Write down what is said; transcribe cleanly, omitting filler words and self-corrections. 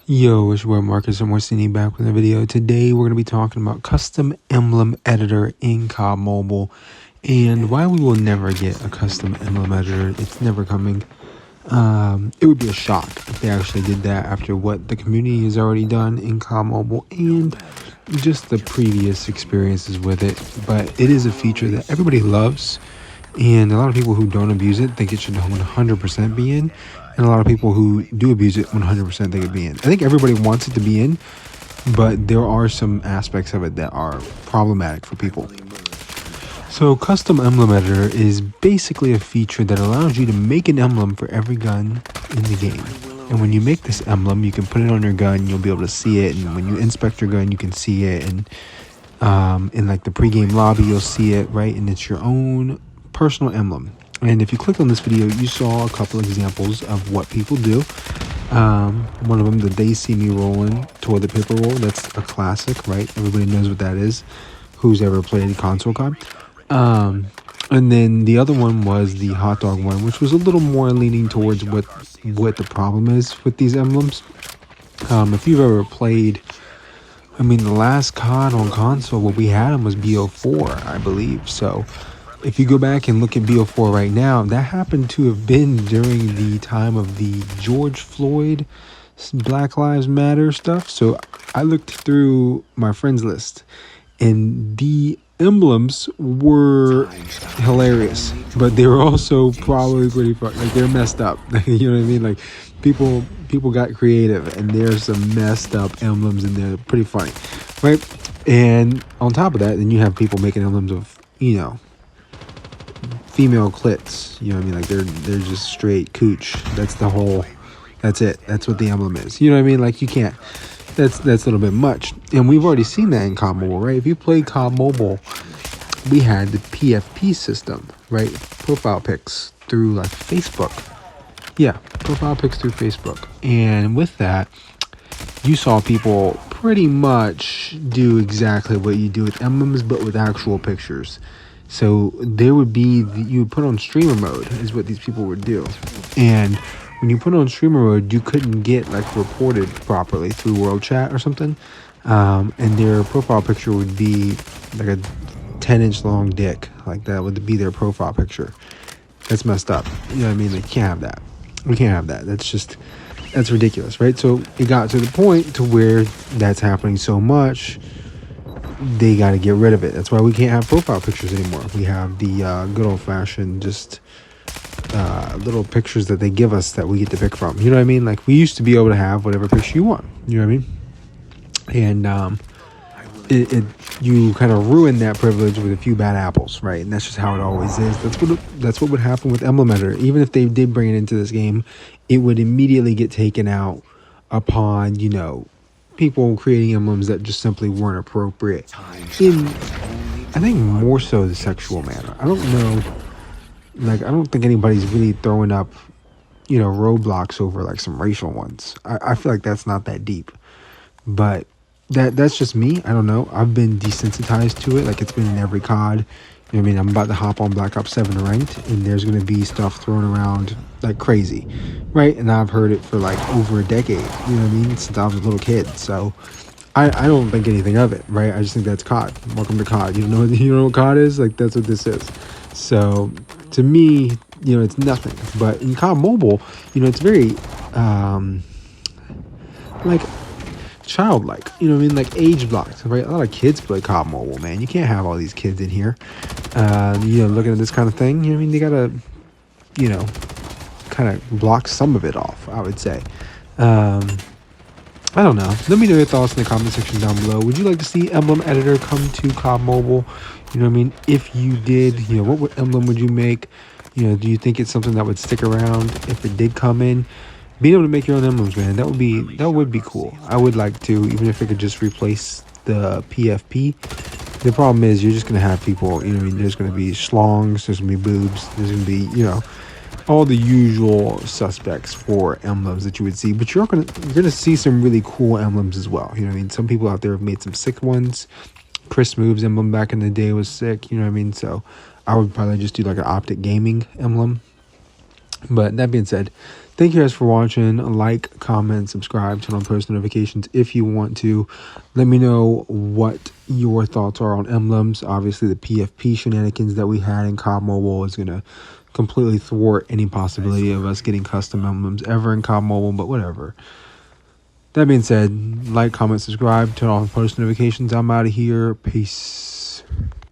Yo, it's your boy Marcus and Morsini back with a video. Today we're going to be talking about custom emblem editor in COD Mobile and why we will never get a custom emblem editor. It's never coming. It would be a shock if they actually did that after what the community has already done in COD Mobile and just the previous experiences with it. But it is a feature that everybody loves, and a lot of people who don't abuse it think it should 100% be in, and a lot of people who do abuse it 100% think it be in. I think everybody wants it to be in, but there are some aspects of it that are problematic for people. So custom emblem editor is basically a feature that allows you to make an emblem for every gun in the game. And when you make this emblem, you can put it on your gun, you'll be able to see it, and when you inspect your gun, you can see it, and in like the pregame lobby, you'll see it, right? And it's your own personal emblem. And if you clicked on this video, you saw a couple examples of what people do. One of them, the They See Me Rolling toilet paper roll. That's a classic, right? Everybody knows what that is, who's ever played console COD. And then the other one was the hot dog one, which was a little more leaning towards what the problem is with these emblems. If you've ever played, I mean, the last COD on console, what we had them was BO4, I believe. So if you go back and look at BO4 right now, that happened to have been during the time of the George Floyd Black Lives Matter stuff. So I looked through my friends list, and the emblems were hilarious, but they were also probably pretty fun. Like, they're messed up. You know what I mean? Like, people got creative, and there's some messed up emblems in there. Pretty funny, right? And on top of that, then you have people making emblems of, you know, female clits. You know what I mean? Like, they're just straight cooch. That's it. That's what the emblem is. You know what I mean? Like, you can't. That's a little bit much. And we've already seen that in COD Mobile, right? If you play COD Mobile, we had the PFP system, right? Profile pics through like Facebook. Yeah, profile pics through Facebook. And with that, you saw people pretty much do exactly what you do with emblems, but with actual pictures. So there would be, you would put on streamer mode is what these people would do. And when you put on streamer mode, you couldn't get like reported properly through world chat or something. And their profile picture would be like a 10-inch long dick. Like, that would be their profile picture. That's messed up. You know what I mean? They can't have that. We can't have that. That's ridiculous, right? So it got to the point to where that's happening so much, they got to get rid of it. That's why we can't have profile pictures anymore. We have the good old-fashioned just little pictures that they give us that we get to pick from. You know what I mean? Like, we used to be able to have whatever picture you want. You know what I mean? And you kind of ruin that privilege with a few bad apples, right? And that's just how it always is. That's what would happen with Emblem Editor. Even if they did bring it into this game, it would immediately get taken out upon, you know, people creating emblems that just simply weren't appropriate in, I think, more so the sexual manner. I don't know. Like, I don't think anybody's really throwing up, you know, roadblocks over like some racial ones. I feel like that's not that deep, but that's just me. I don't know. I've been desensitized to it. Like, it's been in every COD. You know what I mean? I'm about to hop on Black Ops 7 ranked, and there's going to be stuff thrown around like crazy, right? And I've heard it for like over a decade, you know what I mean? Since I was a little kid. So I don't think anything of it, right? I just think that's COD. Welcome to COD. You know what COD is? Like, that's what this is. So to me, you know, it's nothing. But in COD Mobile, you know, it's very like childlike, you know what I mean? Like, age blocked, right? A lot of kids play COD Mobile, man. You can't have all these kids in here, you know, looking at this kind of thing. You know what I mean? They gotta, you know, kind of block some of it off, I would say. I don't know. Let me know your thoughts in the comment section down below. Would you like to see Emblem Editor come to COD Mobile? You know what I mean? If you did, you know, what emblem would you make? You know, do you think it's something that would stick around if it did come in? Being able to make your own emblems, man, that would be cool. I would like to, even if it could just replace the PFP. The problem is, you're just gonna have people, you know what I mean? There's gonna be schlongs, there's gonna be boobs, there's gonna be, you know, all the usual suspects for emblems that you would see. But you're gonna see some really cool emblems as well. You know what I mean? Some people out there have made some sick ones. Chris Move's emblem back in the day was sick. You know what I mean? So I would probably just do like an optic gaming emblem. But that being said, Thank you guys for watching. Like, comment, subscribe, turn on post notifications if you want to. Let me know what your thoughts are on emblems. Obviously, the PFP shenanigans that we had in COD Mobile is going to completely thwart any possibility of us getting custom emblems ever in COD Mobile, but whatever. That being said, like, comment, subscribe, turn on post notifications. I'm out of here. Peace.